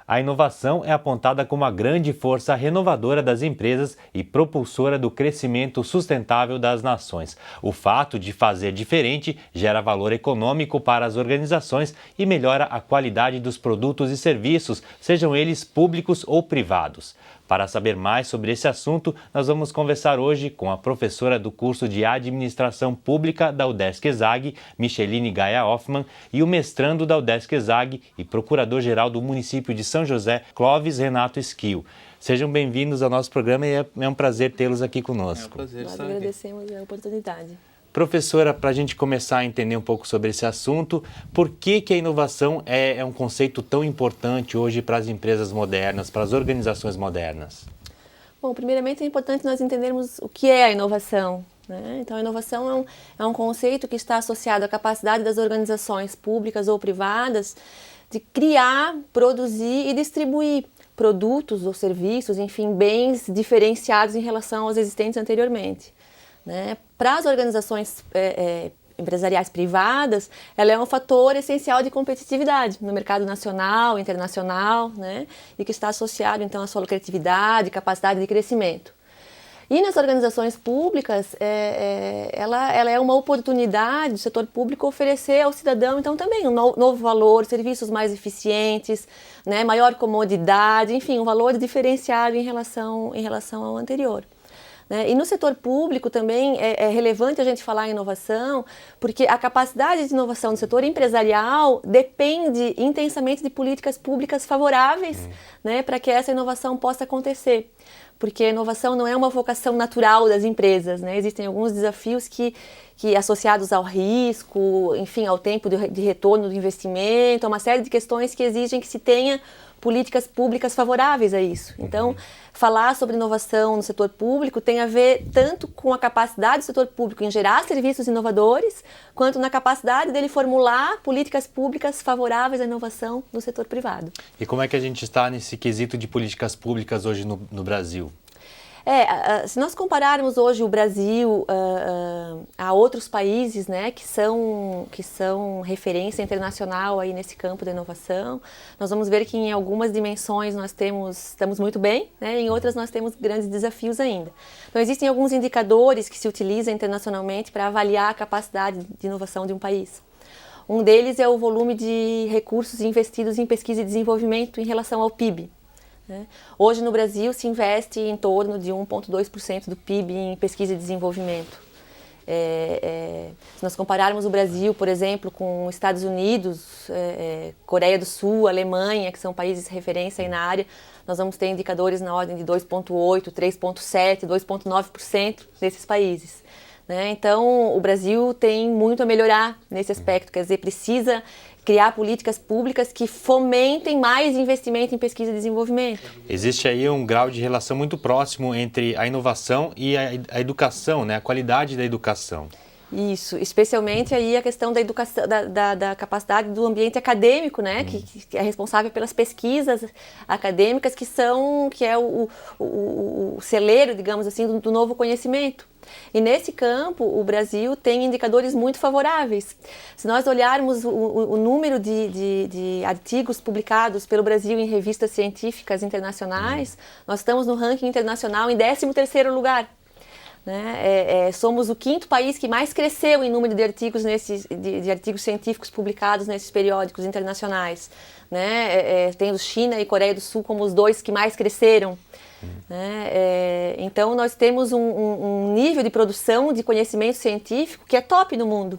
A inovação é apontada como a grande força renovadora das empresas e propulsora do crescimento sustentável das nações. O fato de fazer diferente gera valor econômico para as organizações e melhora a qualidade dos produtos e serviços, sejam eles públicos ou privados. Para saber mais sobre esse assunto, nós vamos conversar hoje com a professora do curso de Administração Pública da UDESC-ESAG, Micheline Gaia Hoffmann, e o mestrando da UDESC-ESAG e procurador-geral do município de São José, Clóvis Renato Esquio. Sejam bem-vindos ao nosso programa e é um prazer tê-los aqui conosco. É um prazer Nós estar aqui. agradecemos a oportunidade. Professora, para a gente começar a entender um pouco sobre esse assunto, por que a inovação é um conceito tão importante hoje para as empresas modernas, para as organizações modernas? Bom, primeiramente é importante nós entendermos o que é a inovação, né? Então, a inovação é um conceito que está associado à capacidade das organizações públicas ou privadas de criar, produzir e distribuir produtos ou serviços, enfim, bens diferenciados em relação aos existentes anteriormente, né? Para as organizações empresariais privadas, ela é um fator essencial de competitividade no mercado nacional, internacional, né? E que está associado, então, à sua lucratividade, capacidade de crescimento. E nas organizações públicas, ela é uma oportunidade do setor público oferecer ao cidadão, então, também um novo valor, serviços mais eficientes, né? Maior comodidade, enfim, um valor diferenciado em relação ao anterior. E no setor público também é relevante a gente falar em inovação, porque a capacidade de inovação do setor empresarial depende intensamente de políticas públicas favoráveis, né, para que essa inovação possa acontecer. Porque a inovação não é uma vocação natural das empresas, né? Existem alguns desafios que associados ao risco, enfim, ao tempo de retorno do investimento, a uma série de questões que exigem que se tenha políticas públicas favoráveis a isso. Então, falar sobre inovação no setor público tem a ver tanto com a capacidade do setor público em gerar serviços inovadores, quanto na capacidade dele formular políticas públicas favoráveis à inovação no setor privado. E como é que a gente está nesse quesito de políticas públicas hoje no Brasil? Se nós compararmos hoje o Brasil a outros países, né, que são referência internacional aí nesse campo da inovação, nós vamos ver que em algumas dimensões nós estamos muito bem, né, em outras nós temos grandes desafios ainda. Então existem alguns indicadores que se utilizam internacionalmente para avaliar a capacidade de inovação de um país. Um deles é o volume de recursos investidos em pesquisa e desenvolvimento em relação ao PIB. Hoje no Brasil se investe em torno de 1,2% do PIB em pesquisa e desenvolvimento. Se nós compararmos o Brasil, por exemplo, com Estados Unidos, Coreia do Sul, Alemanha, que são países de referência aí na área, nós vamos ter indicadores na ordem de 2,8%, 3,7%, 2,9% desses países. Então, o Brasil tem muito a melhorar nesse aspecto, quer dizer, precisa criar políticas públicas que fomentem mais investimento em pesquisa e desenvolvimento. Existe aí um grau de relação muito próximo entre a inovação e a educação, né? A qualidade da educação. Isso, especialmente aí a questão da educação, da capacidade do ambiente acadêmico, né, que é responsável pelas pesquisas acadêmicas, que é o celeiro, digamos assim, do novo conhecimento. E nesse campo, o Brasil tem indicadores muito favoráveis. Se nós olharmos o número de artigos publicados pelo Brasil em revistas científicas internacionais, nós estamos no ranking internacional em 13º lugar. Somos o 5º país que mais cresceu em número de artigos, de artigos científicos publicados nesses periódicos internacionais. Temos China e Coreia do Sul como os 2 que mais cresceram. Então nós temos um nível de produção de conhecimento científico que é top no mundo.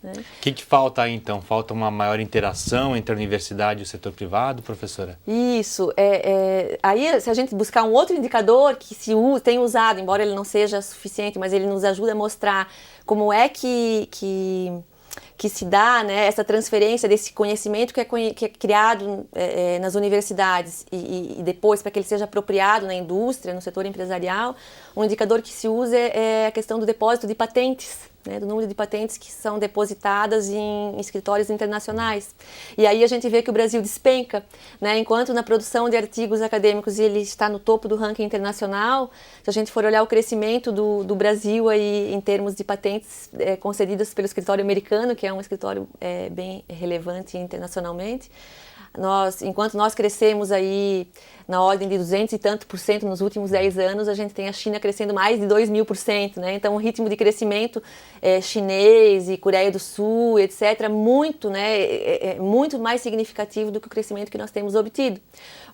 O que falta aí, então? Falta uma maior interação entre a universidade e o setor privado, professora? Isso. Aí, se a gente buscar um outro indicador que tem usado, embora ele não seja suficiente, mas ele nos ajuda a mostrar como é que se dá, né, essa transferência desse conhecimento que é criado nas universidades e depois para que ele seja apropriado na indústria, no setor empresarial, um indicador que se usa é a questão do depósito de patentes. Do número de patentes que são depositadas em escritórios internacionais. E aí a gente vê que o Brasil despenca, enquanto na produção de artigos acadêmicos ele está no topo do ranking internacional. Se a gente for olhar o crescimento do Brasil aí, em termos de patentes concedidas pelo escritório americano, que é um escritório bem relevante internacionalmente, Enquanto nós crescemos aí na ordem de 200 e tanto por cento nos últimos 10 anos, a gente tem a China crescendo mais de 2.000%, né? Então, o ritmo de crescimento chinês e Coreia do Sul, etc., muito, né, muito mais significativo do que o crescimento que nós temos obtido.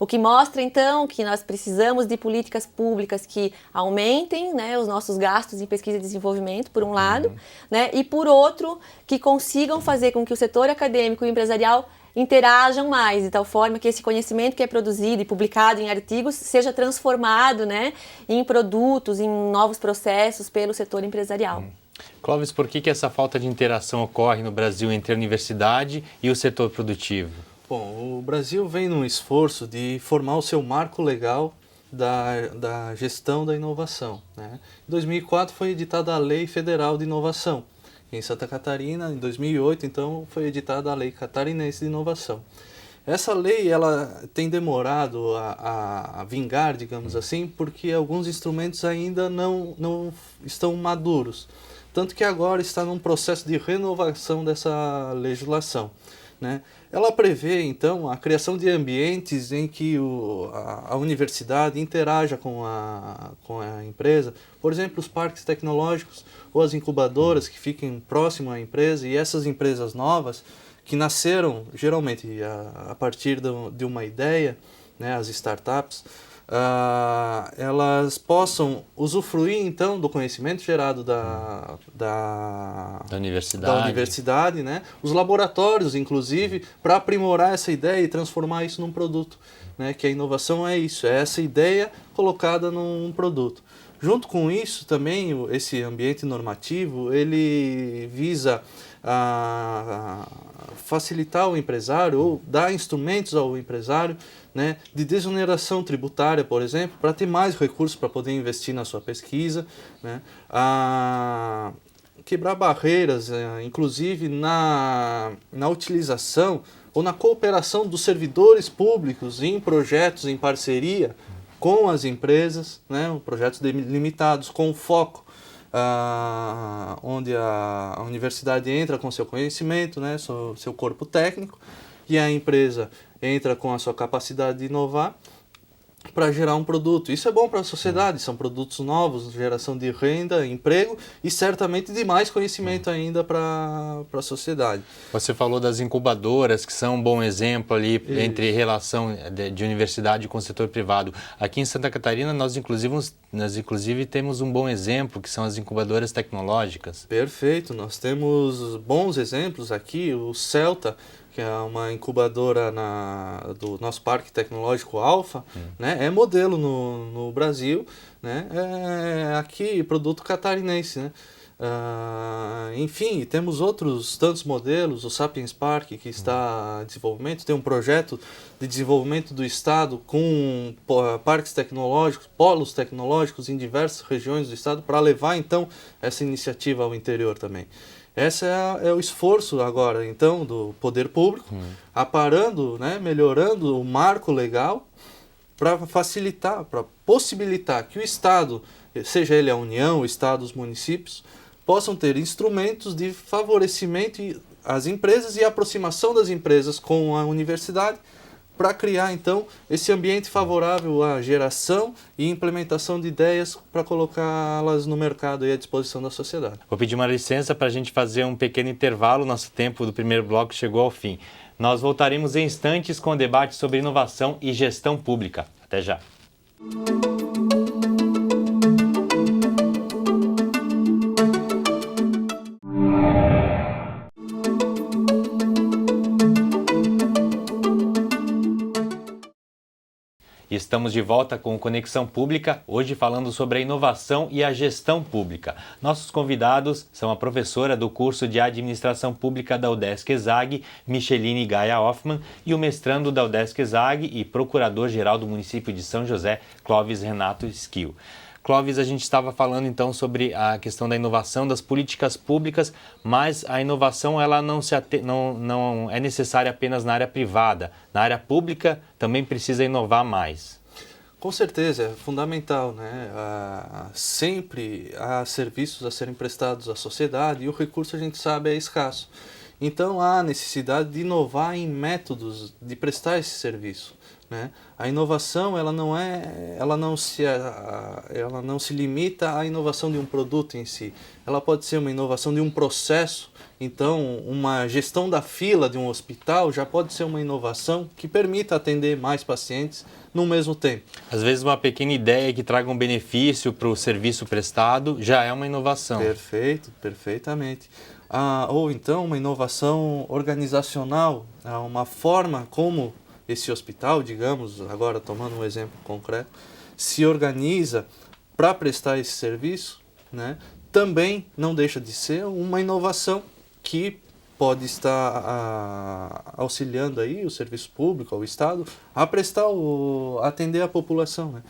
O que mostra, então, que nós precisamos de políticas públicas que aumentem, né, os nossos gastos em pesquisa e desenvolvimento, por um lado, né, e, por outro, que consigam fazer com que o setor acadêmico e empresarial interajam mais, de tal forma que esse conhecimento que é produzido e publicado em artigos seja transformado, né, em produtos, em novos processos pelo setor empresarial. Clóvis, por que essa falta de interação ocorre no Brasil entre a universidade e o setor produtivo? Bom, o Brasil vem num esforço de formar o seu marco legal da gestão da inovação, né? Em 2004 foi editada a Lei Federal de Inovação. Em Santa Catarina, em 2008, então, foi editada a Lei Catarinense de Inovação. Essa lei ela tem demorado a vingar, digamos assim, porque alguns instrumentos ainda não estão maduros. Tanto que agora está num processo de renovação dessa legislação, né? Ela prevê, então, a criação de ambientes em que a universidade interaja com a empresa, por exemplo, os parques tecnológicos ou as incubadoras que fiquem próximo à empresa, e essas empresas novas que nasceram geralmente a partir de uma ideia, né, as startups, elas possam usufruir então do conhecimento gerado da universidade, né? Os laboratórios, inclusive, para aprimorar essa ideia e transformar isso num produto, né? Que a inovação é isso, é essa ideia colocada num produto. Junto com isso também, esse ambiente normativo, ele visa facilitar o empresário ou dar instrumentos ao empresário, né, de desoneração tributária, por exemplo, para ter mais recursos para poder investir na sua pesquisa, né, quebrar barreiras, inclusive na utilização ou na cooperação dos servidores públicos em projetos em parceria com as empresas, né, projetos delimitados com foco, onde a universidade entra com seu conhecimento, né, seu corpo técnico, e a empresa entra com a sua capacidade de inovar para gerar um produto. Isso é bom para a sociedade, são produtos novos, geração de renda, emprego e certamente de mais conhecimento ainda para a sociedade. Você falou das incubadoras, que são um bom exemplo ali entre relação de universidade com o setor privado. Aqui em Santa Catarina nós inclusive temos um bom exemplo, que são as incubadoras tecnológicas. Perfeito, nós temos bons exemplos aqui, o Celta, que é uma incubadora do nosso Parque Tecnológico Alfa, né? É modelo no Brasil, né? Aqui produto catarinense, né? Enfim, temos outros tantos modelos, o Sapiens Park, que está em desenvolvimento, tem um projeto de desenvolvimento do Estado com parques tecnológicos, polos tecnológicos em diversas regiões do Estado, para levar então essa iniciativa ao interior também. Esse é o esforço agora, então, do poder público, aparando, né, melhorando o marco legal para facilitar, para possibilitar que o Estado, seja ele a União, o Estado, os municípios, possam ter instrumentos de favorecimento às empresas e aproximação das empresas com a universidade, para criar, então, esse ambiente favorável à geração e implementação de ideias para colocá-las no mercado e à disposição da sociedade. Vou pedir uma licença para a gente fazer um pequeno intervalo, nosso tempo do primeiro bloco chegou ao fim. Nós voltaremos em instantes com o debate sobre inovação e gestão pública. Até já! Estamos de volta com o Conexão Pública, hoje falando sobre a inovação e a gestão pública. Nossos convidados são a professora do curso de Administração Pública da UDESC-ESAG, Micheline Gaia Hoffmann, e o mestrando da UDESC-ESAG e procurador-geral do município de São José, Clóvis Renato Esquil. Clóvis, a gente estava falando então sobre a questão da inovação, das políticas públicas, mas a inovação ela não é necessária apenas na área privada. Na área pública também precisa inovar mais. Com certeza, é fundamental, né? Sempre há serviços a serem prestados à sociedade e o recurso, a gente sabe, é escasso. Então há necessidade de inovar em métodos de prestar esse serviço, né? A inovação ela não se limita à inovação de um produto em si. Ela pode ser uma inovação de um processo. Então, uma gestão da fila de um hospital já pode ser uma inovação que permita atender mais pacientes no mesmo tempo. Às vezes uma pequena ideia que traga um benefício para o serviço prestado já é uma inovação. Perfeito, perfeitamente. Ou então uma inovação organizacional, uma forma como esse hospital, digamos, agora tomando um exemplo concreto, se organiza para prestar esse serviço, né? Também não deixa de ser uma inovação que pode estar auxiliando aí o serviço público, o Estado, a atender a população, né?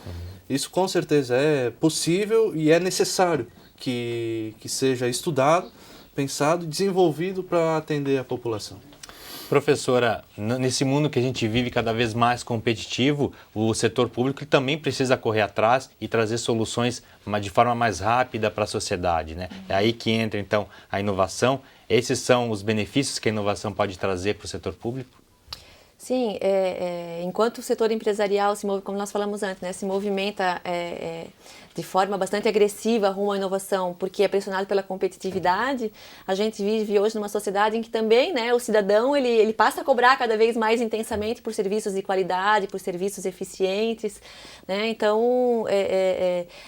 Isso com certeza é possível e é necessário que seja estudado, pensado e desenvolvido para atender a população. Professora, nesse mundo que a gente vive cada vez mais competitivo, o setor público também precisa correr atrás e trazer soluções de forma mais rápida para a sociedade, né? É aí que entra, então, a inovação. Esses são os benefícios que a inovação pode trazer para o setor público? Sim, enquanto o setor empresarial se move, como nós falamos antes, né, se movimenta de forma bastante agressiva rumo à inovação, porque é pressionado pela competitividade, a gente vive hoje numa sociedade em que também, né, o cidadão ele passa a cobrar cada vez mais intensamente por serviços de qualidade, por serviços eficientes, né? Então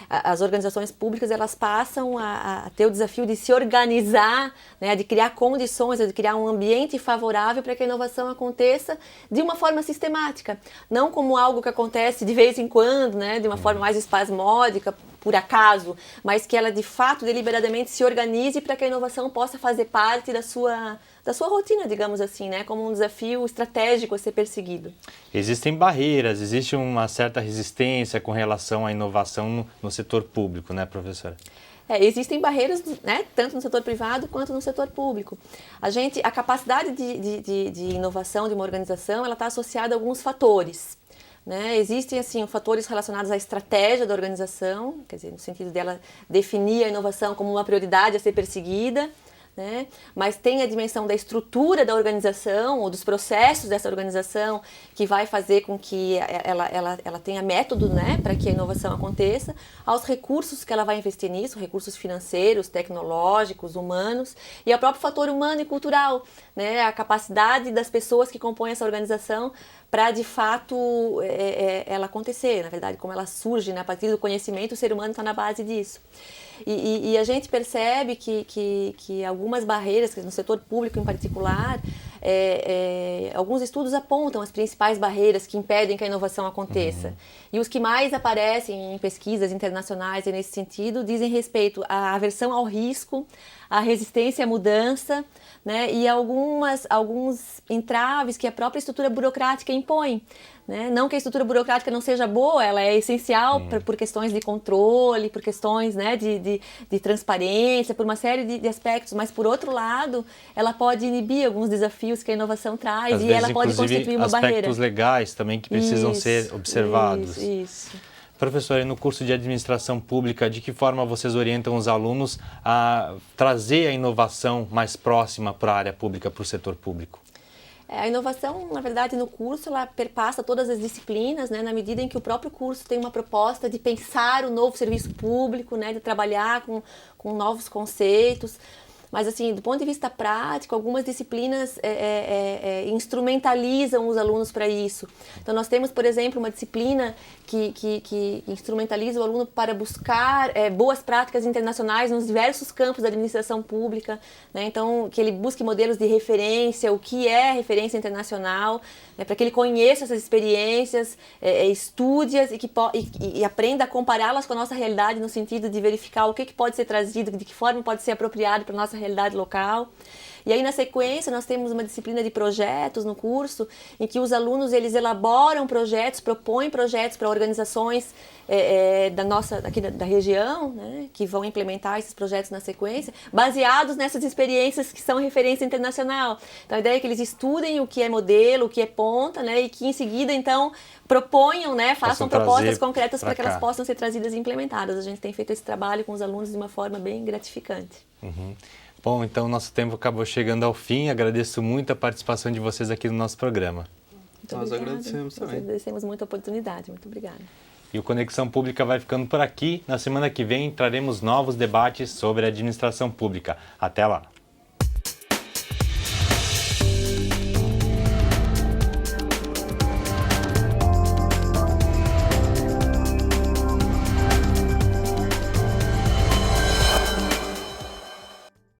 as organizações públicas elas passam a ter o desafio de se organizar, né, de criar condições, de criar um ambiente favorável para que a inovação aconteça de uma forma sistemática, não como algo que acontece de vez em quando, né, de uma forma mais espasmódica, por acaso, mas que ela de fato deliberadamente se organize para que a inovação possa fazer parte da sua rotina, digamos assim, né, como um desafio estratégico a ser perseguido. Existem barreiras, existe uma certa resistência com relação à inovação no setor público, né, professora? Existem barreiras, né, tanto no setor privado quanto no setor público. A capacidade de inovação de uma organização, ela está associada a alguns fatores, né? Existem assim fatores relacionados à estratégia da organização, quer dizer, no sentido dela definir a inovação como uma prioridade a ser perseguida, né? Mas tem a dimensão da estrutura da organização ou dos processos dessa organização que vai fazer com que ela tenha método, né, para que a inovação aconteça, aos recursos que ela vai investir nisso, recursos financeiros, tecnológicos, humanos, e ao próprio fator humano e cultural, né, a capacidade das pessoas que compõem essa organização para de fato ela acontecer, na verdade, como ela surge, né, a partir do conhecimento, o ser humano está na base disso. E a gente percebe que algumas barreiras, no setor público em particular, alguns estudos apontam as principais barreiras que impedem que a inovação aconteça. E os que mais aparecem em pesquisas internacionais e nesse sentido dizem respeito à aversão ao risco, à resistência à mudança, né, e alguns entraves que a própria estrutura burocrática impõe. Né? Não que a estrutura burocrática não seja boa, ela é essencial por questões de controle, por questões, né, de transparência, por uma série de aspectos, mas por outro lado, ela pode inibir alguns desafios que a inovação traz. Às e vezes, ela pode constituir uma barreira. Aspectos legais também que precisam ser observados. Isso. Professora, no curso de administração pública, de que forma vocês orientam os alunos a trazer a inovação mais próxima para a área pública, para o setor público? A inovação, na verdade, no curso, ela perpassa todas as disciplinas, né, na medida em que o próprio curso tem uma proposta de pensar o novo serviço público, né, de trabalhar com novos conceitos. Mas, assim, do ponto de vista prático, algumas disciplinas instrumentalizam os alunos para isso. Então, nós temos, por exemplo, uma disciplina que instrumentaliza o aluno para buscar boas práticas internacionais nos diversos campos da administração pública, né? Então, que ele busque modelos de referência, o que é referência internacional, né? Para que ele conheça essas experiências, estude-as e aprenda a compará-las com a nossa realidade no sentido de verificar o que pode ser trazido, de que forma pode ser apropriado para a nossa realidade local. E aí, na sequência, nós temos uma disciplina de projetos no curso, em que os alunos eles elaboram projetos, propõem projetos para organizações aqui da região, né, que vão implementar esses projetos na sequência, baseados nessas experiências que são referência internacional. Então, a ideia é que eles estudem o que é modelo, o que é ponta, né, e que em seguida, então, proponham, né, façam propostas concretas para que elas possam ser trazidas e implementadas. A gente tem feito esse trabalho com os alunos de uma forma bem gratificante. Bom, então nosso tempo acabou chegando ao fim. Agradeço muito a participação de vocês aqui no nosso programa. Muito Nós obrigada. agradecemos também. Nós agradecemos muito a oportunidade. Muito obrigada. E o Conexão Pública vai ficando por aqui. Na semana que vem traremos novos debates sobre a administração pública. Até lá!